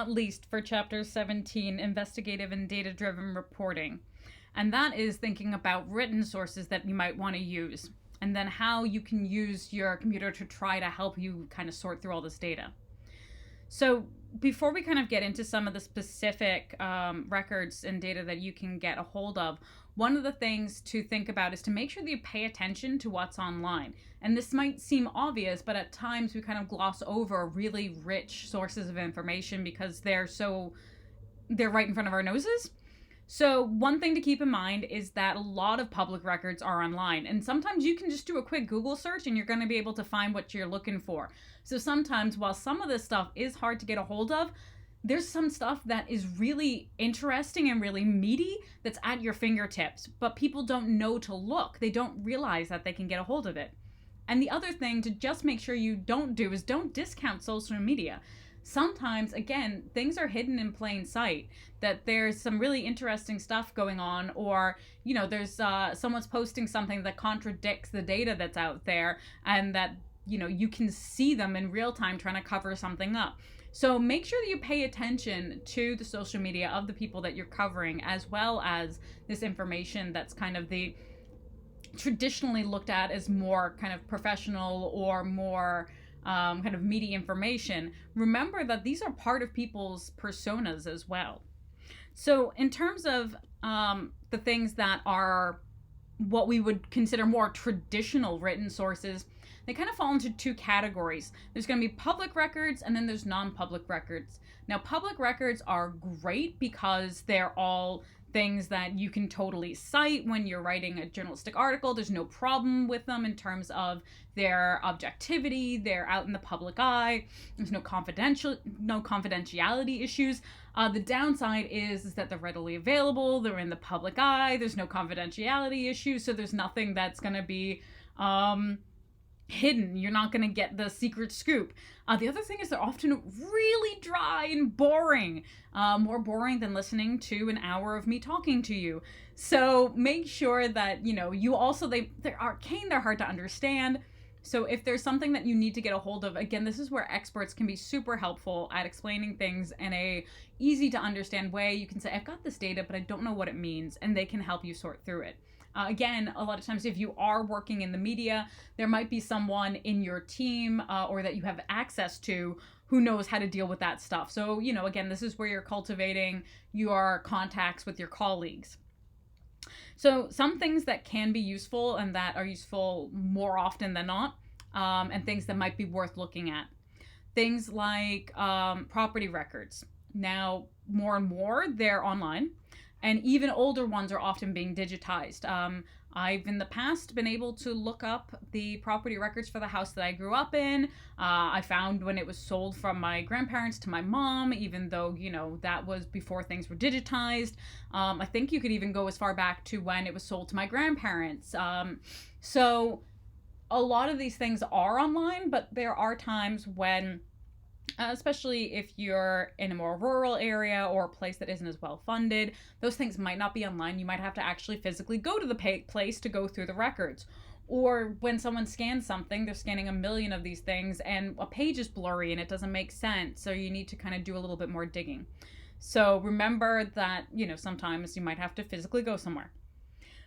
Not least for Chapter 17, Investigative and Data-Driven Reporting. And that is thinking about written sources that you might want to use, and then how you can use your computer to try to help you kind of sort through all this data. So before we kind of get into some of the specific records and data that you can get a hold of, one of the things to think about is to make sure that you pay attention to what's online. And this might seem obvious, but at times we kind of gloss over really rich sources of information because they're right in front of our noses. So one thing to keep in mind is that a lot of public records are online, and sometimes you can just do a quick Google search and you're going to be able to find what you're looking for. So sometimes, while some of this stuff is hard to get a hold of, there's some stuff that is really interesting and really meaty that's at your fingertips, but people don't know to look. They don't realize that they can get a hold of it. And the other thing to just make sure you don't do is don't discount social media. Sometimes, again, things are hidden in plain sight, that there's some really interesting stuff going on, or, there's someone's posting something that contradicts the data that's out there, and that, you can see them in real time trying to cover something up. So make sure that you pay attention to the social media of the people that you're covering, as well as this information that's kind of the traditionally looked at as more kind of professional or more kind of meaty information. Remember that these are part of people's personas as well. So in terms of the things that are what we would consider more traditional written sources, they kind of fall into two categories. There's going to be public records, and then there's non-public records. Now, public records are great because they're all things that you can totally cite when you're writing a journalistic article. There's no problem with them in terms of their objectivity. They're out in the public eye. There's no confidentiality issues. The downside is that they're readily available. They're in the public eye. There's no confidentiality issues. So there's nothing that's going to be hidden. You're not going to get the secret scoop. The other thing is they're often really dry and boring, more boring than listening to an hour of me talking to you. So make sure that, you also, they're arcane, they're hard to understand. So if there's something that you need to get a hold of, again, this is where experts can be super helpful at explaining things in a easy to understand way. You can say, I've got this data, but I don't know what it means, and they can help you sort through it. Again, a lot of times if you are working in the media, there might be someone in your team or that you have access to who knows how to deal with that stuff. So, again, this is where you're cultivating your contacts with your colleagues. So some things that can be useful and that are useful more often than not, and things that might be worth looking at. Things like property records. Now, more and more, they're online. And even older ones are often being digitized. I've in the past been able to look up the property records for the house that I grew up in. I found when it was sold from my grandparents to my mom, even though, that was before things were digitized. I think you could even go as far back to when it was sold to my grandparents. So a lot of these things are online, but there are times when especially if you're in a more rural area or a place that isn't as well funded, those things might not be online. You might have to actually physically go to the place to go through the records. Or when someone scans something, they're scanning a million of these things and a page is blurry and it doesn't make sense. So you need to kind of do a little bit more digging. So remember that, sometimes you might have to physically go somewhere.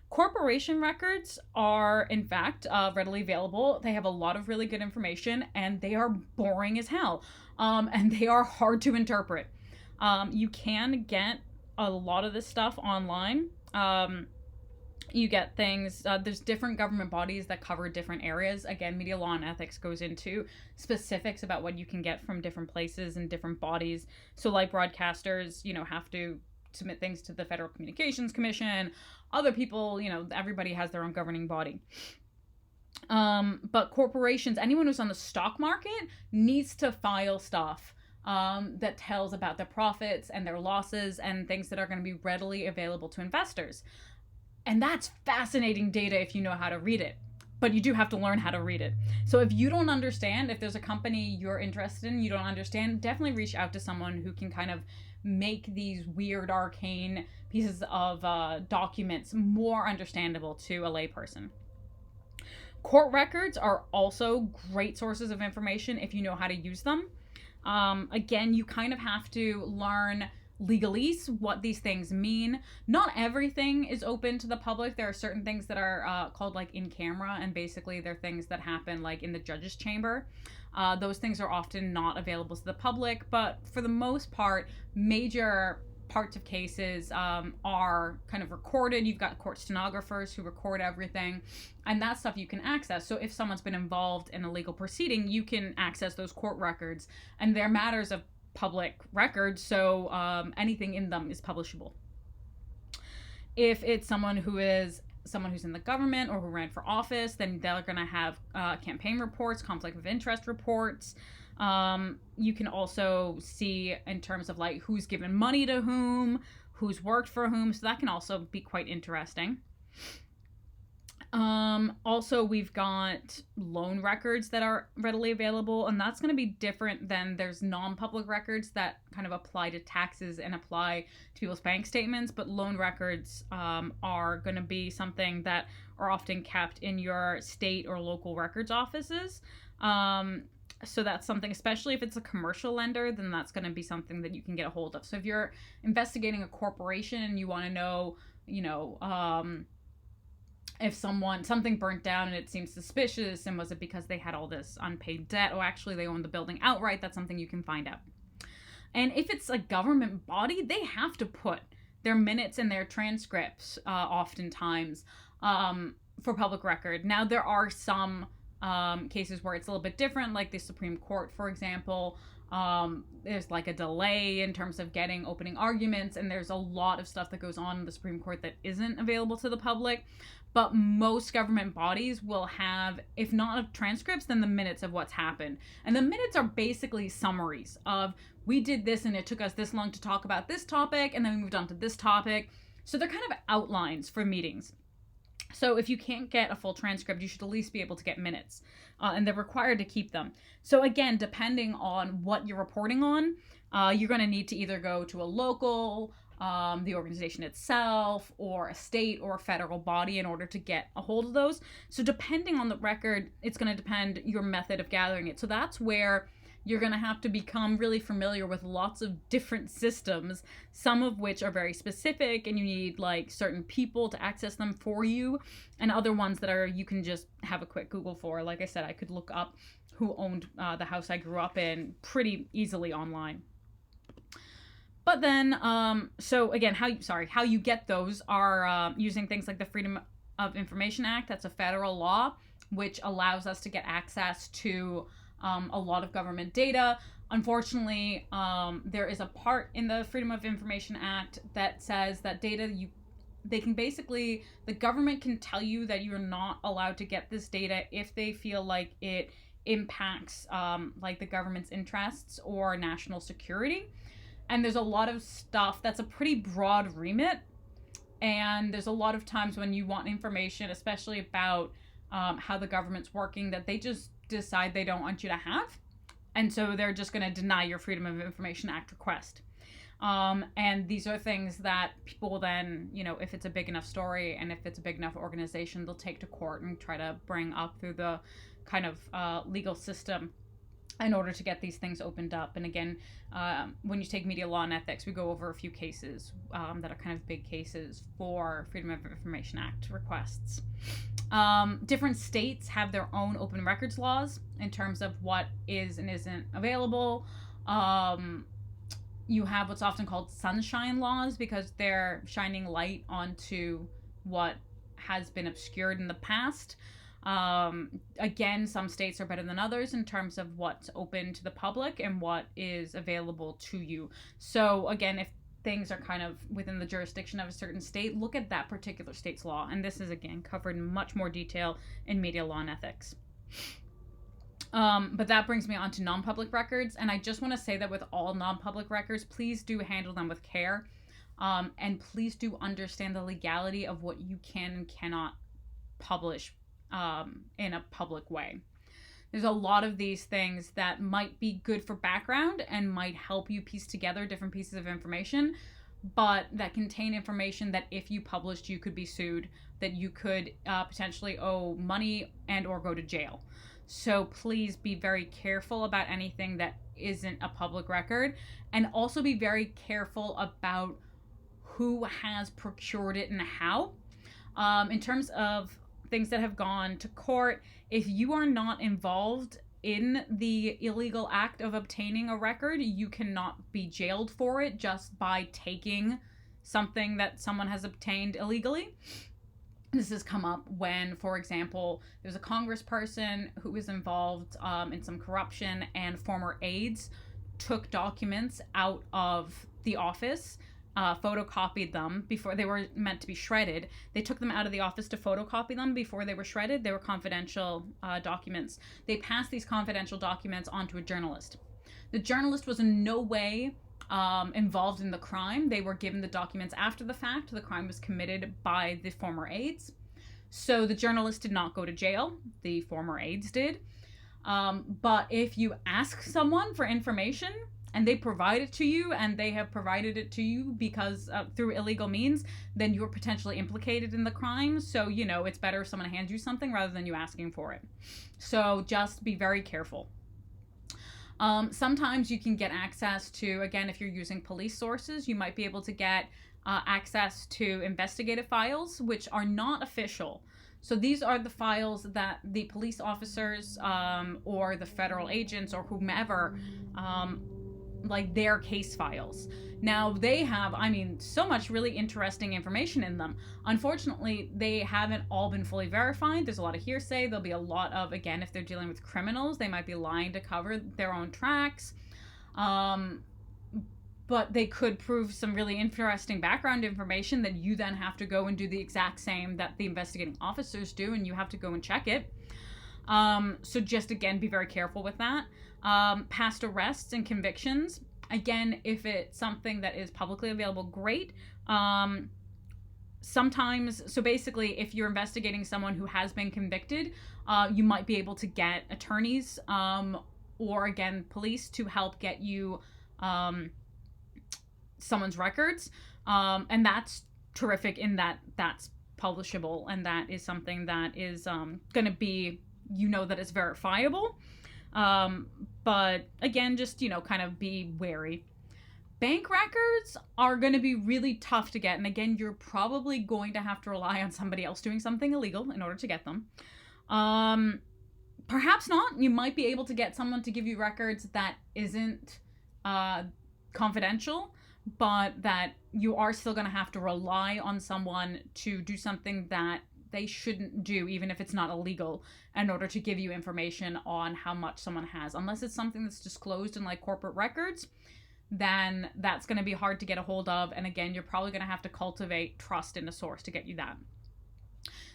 Corporation records are, in fact, readily available. They have a lot of really good information, and they are boring as hell, and they are hard to interpret. You can get a lot of this stuff online. You get things, there's different government bodies that cover different areas. Again, media law and ethics goes into specifics about what you can get from different places and different bodies. So like broadcasters, have to submit things to the Federal Communications Commission. Other people, everybody has their own governing body. But corporations, anyone who's on the stock market needs to file stuff that tells about their profits and their losses and things that are going to be readily available to investors. And that's fascinating data if you know how to read it. But you do have to learn how to read it. So if you don't understand, if there's a company you're interested in, you don't understand, definitely reach out to someone who can kind of make these weird arcane pieces of documents more understandable to a layperson. Court records are also great sources of information if you know how to use them. Again, you kind of have to learn legalese, what these things mean. Not everything is open to the public. There are certain things that are called like in camera, and basically they're things that happen like in the judge's chamber. Those things are often not available to the public, but for the most part, major parts of cases are kind of recorded. You've got court stenographers who record everything, and that stuff you can access. So if someone's been involved in a legal proceeding, you can access those court records, and they're matters of public record, so anything in them is publishable. If it's someone who's in the government or who ran for office, then they're going to have campaign reports, conflict of interest reports. You can also see in terms of like who's given money to whom, who's worked for whom, so that can also be quite interesting. Also, we've got loan records that are readily available, and that's going to be different than there's non-public records that kind of apply to taxes and apply to people's bank statements, but loan records are going to be something that are often kept in your state or local records offices. So that's something, especially if it's a commercial lender, then that's going to be something that you can get a hold of. So if you're investigating a corporation and you want to know, if something burnt down and it seems suspicious, and was it because they had all this unpaid debt, or actually they owned the building outright, that's something you can find out. And if it's a government body, they have to put their minutes and their transcripts oftentimes for public record. Now, there are some cases where it's a little bit different, like the Supreme Court, for example. There's like a delay in terms of getting opening arguments, and there's a lot of stuff that goes on in the Supreme Court that isn't available to the public. But most government bodies will have, if not transcripts, then the minutes of what's happened. And the minutes are basically summaries of, we did this and it took us this long to talk about this topic, and then we moved on to this topic. So they're kind of outlines for meetings. So if you can't get a full transcript, you should at least be able to get minutes, and they're required to keep them. So again, depending on what you're reporting on, you're going to need to either go to a local, the organization itself, or a state or a federal body in order to get a hold of those. So depending on the record, it's going to depend your method of gathering it. So that's where you're going to have to become really familiar with lots of different systems, some of which are very specific and you need like certain people to access them for you, and other ones that are, you can just have a quick Google for. Like I said, I could look up who owned the house I grew up in pretty easily online. But then, so again, how you get those are using things like the Freedom of Information Act. That's a federal law which allows us to get access to a lot of government data. Unfortunately, there is a part in the Freedom of Information Act that says that the government can tell you that you're not allowed to get this data if they feel like it impacts like the government's interests or national security. And there's a lot of stuff that's a pretty broad remit. And there's a lot of times when you want information, especially about how the government's working, that they just decide they don't want you to have. And so they're just going to deny your Freedom of Information Act request. And these are things that people then, if it's a big enough story and if it's a big enough organization, they'll take to court and try to bring up through the kind of legal system in order to get these things opened up. And again, when you take media law and ethics, we go over a few cases that are kind of big cases for Freedom of Information Act requests. Different states have their own open records laws in terms of what is and isn't available. You have what's often called sunshine laws because they're shining light onto what has been obscured in the past. Again, some states are better than others in terms of what's open to the public and what is available to you. So again, if things are kind of within the jurisdiction of a certain state, look at that particular state's law. And this is, again, covered in much more detail in media law and ethics. But that brings me on to non-public records. And I just want to say that with all non-public records, please do handle them with care. And please do understand the legality of what you can and cannot publish in a public way. There's a lot of these things that might be good for background and might help you piece together different pieces of information, but that contain information that if you published, you could be sued, that you could potentially owe money and or go to jail. So please be very careful about anything that isn't a public record, and also be very careful about who has procured it and how. In terms of things that have gone to court, if you are not involved in the illegal act of obtaining a record, you cannot be jailed for it just by taking something that someone has obtained illegally. This has come up when, for example, there's a congressperson who was involved in some corruption, and former aides took documents out of the office, photocopied them before they were meant to be shredded. They took them out of the office to photocopy them before they were shredded. They were confidential documents. They passed these confidential documents on to a journalist. The journalist was in no way involved in the crime. They were given the documents after the fact. The crime was committed by the former aides. So the journalist did not go to jail. The former aides did. But if you ask someone for information and they provide it to you, and they have provided it to you because through illegal means, then you're potentially implicated in the crime. So, it's better if someone hands you something rather than you asking for it. So just be very careful. Sometimes you can get access to, again, if you're using police sources, you might be able to get access to investigative files, which are not official. So these are the files that the police officers or the federal agents or whomever, like their case files. Now they have, so much really interesting information in them. Unfortunately, they haven't all been fully verified. There's a lot of hearsay. There'll be a lot of, again, if they're dealing with criminals, they might be lying to cover their own tracks. But they could prove some really interesting background information that you then have to go and do the exact same that the investigating officers do, and you have to go and check it. So just, again, be very careful with that. Past arrests and convictions. Again, if it's something that is publicly available, great. Sometimes, so basically, if you're investigating someone who has been convicted, you might be able to get attorneys or, again, police to help get you someone's records. And that's terrific in that that's publishable, and that is something that is going to be, that it's verifiable. But again, just, kind of be wary. Bank records are going to be really tough to get. And again, you're probably going to have to rely on somebody else doing something illegal in order to get them. Perhaps not. You might be able to get someone to give you records that isn't confidential, but that you are still going to have to rely on someone to do something that they shouldn't do, even if it's not illegal, in order to give you information on how much someone has. Unless it's something that's disclosed in like corporate records, then that's going to be hard to get a hold of. And again, you're probably going to have to cultivate trust in a source to get you that.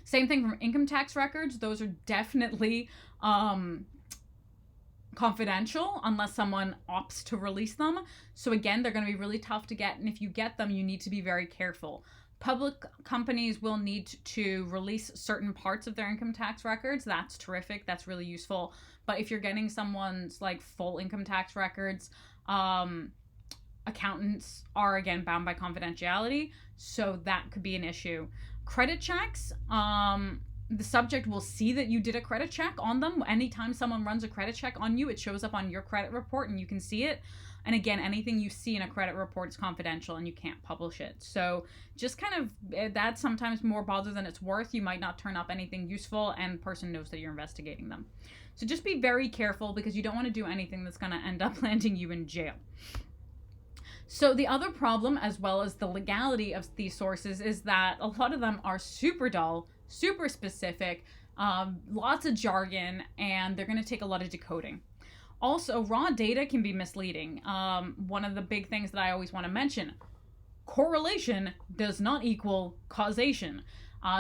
Same thing from income tax records. Those are definitely confidential unless someone opts to release them. So again, they're going to be really tough to get. And if you get them, you need to be very careful. Public companies will need to release certain parts of their income tax records. That's terrific. That's really useful. But if you're getting someone's like full income tax records, accountants are, again, bound by confidentiality. So that could be an issue. Credit checks, the subject will see that you did a credit check on them. Anytime someone runs a credit check on you, it shows up on your credit report and you can see it. And again, anything you see in a credit report is confidential and you can't publish it. So just kind of, that's sometimes more bother than it's worth. You might not turn up anything useful and the person knows that you're investigating them. So just be very careful because you don't want to do anything that's going to end up landing you in jail. So the other problem, as well as the legality of these sources, is that a lot of them are super dull, super specific, lots of jargon, and they're going to take a lot of decoding. Also, raw data can be misleading. One of the big things that I always want to mention, correlation does not equal causation.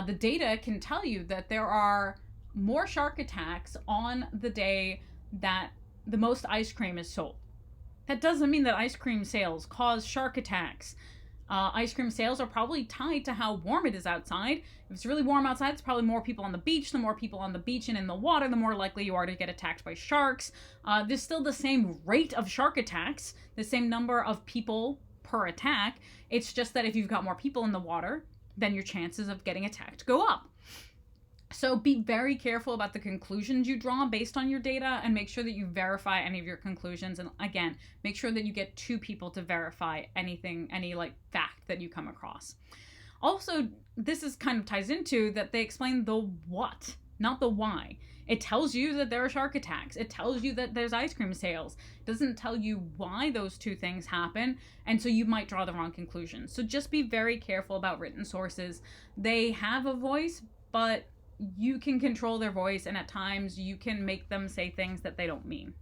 The data can tell you that there are more shark attacks on the day that the most ice cream is sold. That doesn't mean that ice cream sales cause shark attacks. Ice cream sales are probably tied to how warm it is outside. If it's really warm outside, it's probably more people on the beach. The more people on the beach and in the water, the more likely you are to get attacked by sharks. There's still the same rate of shark attacks, the same number of people per attack. It's just that if you've got more people in the water, then your chances of getting attacked go up. So be very careful about the conclusions you draw based on your data, and make sure that you verify any of your conclusions. And again, make sure that you get two people to verify anything, any like fact that you come across. Also, this is kind of ties into that they explain the what, not the why. It tells you that there are shark attacks. It tells you that there's ice cream sales. It doesn't tell you why those two things happen, and so you might draw the wrong conclusion. So just be very careful about written sources. They have a voice, but you can control their voice, and at times you can make them say things that they don't mean.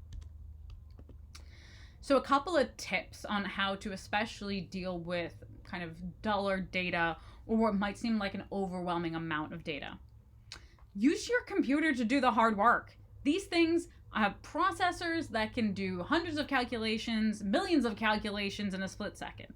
So a couple of tips on how to especially deal with kind of duller data, or what might seem like an overwhelming amount of data. Use your computer to do the hard work. These things have processors that can do hundreds of calculations, millions of calculations in a split second.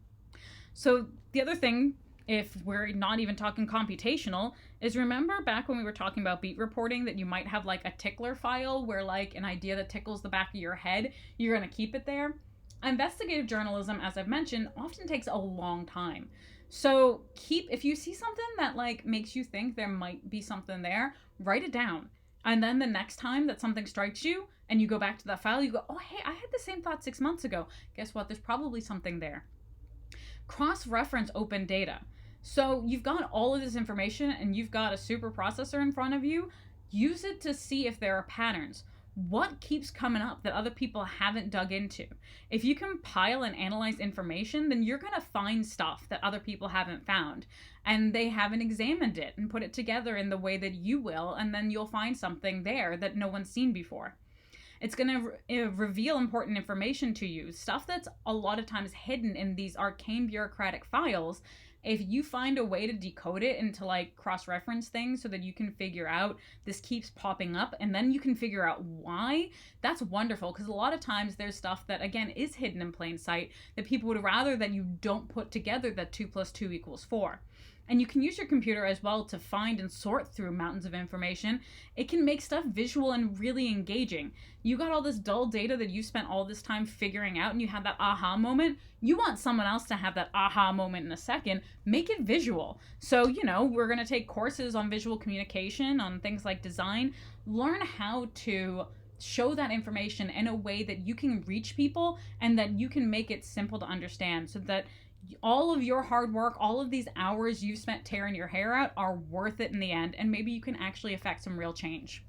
So the other thing, if we're not even talking computational, is remember back when we were talking about beat reporting that you might have like a tickler file where like an idea that tickles the back of your head, you're going to keep it there. Investigative journalism, as I've mentioned, often takes a long time. So if you see something that like makes you think there might be something there, write it down. And then the next time that something strikes you and you go back to that file, you go, oh, hey, I had the same thought 6 months ago. Guess what? There's probably something there. Cross-reference open data. So you've got all of this information and you've got a super processor in front of you. Use it to see if there are patterns. What keeps coming up that other people haven't dug into? If you compile and analyze information, then you're going to find stuff that other people haven't found, and they haven't examined it and put it together in the way that you will, and then you'll find something there that no one's seen before. It's going to reveal important information to you, stuff that's a lot of times hidden in these arcane bureaucratic files. If you find a way to decode it into like cross-reference things so that you can figure out this keeps popping up and then you can figure out why, that's wonderful, because a lot of times there's stuff that again is hidden in plain sight that people would rather that you don't put together that 2 + 2 = 4. And you can use your computer as well to find and sort through mountains of information. It can make stuff visual and really engaging. You got all this dull data that you spent all this time figuring out and you had that aha moment. You want someone else to have that aha moment in a second. Make it visual. So, we're going to take courses on visual communication, on things like design. Learn how to show that information in a way that you can reach people and that you can make it simple to understand, so that all of your hard work, all of these hours you've spent tearing your hair out are worth it in the end, and maybe you can actually affect some real change.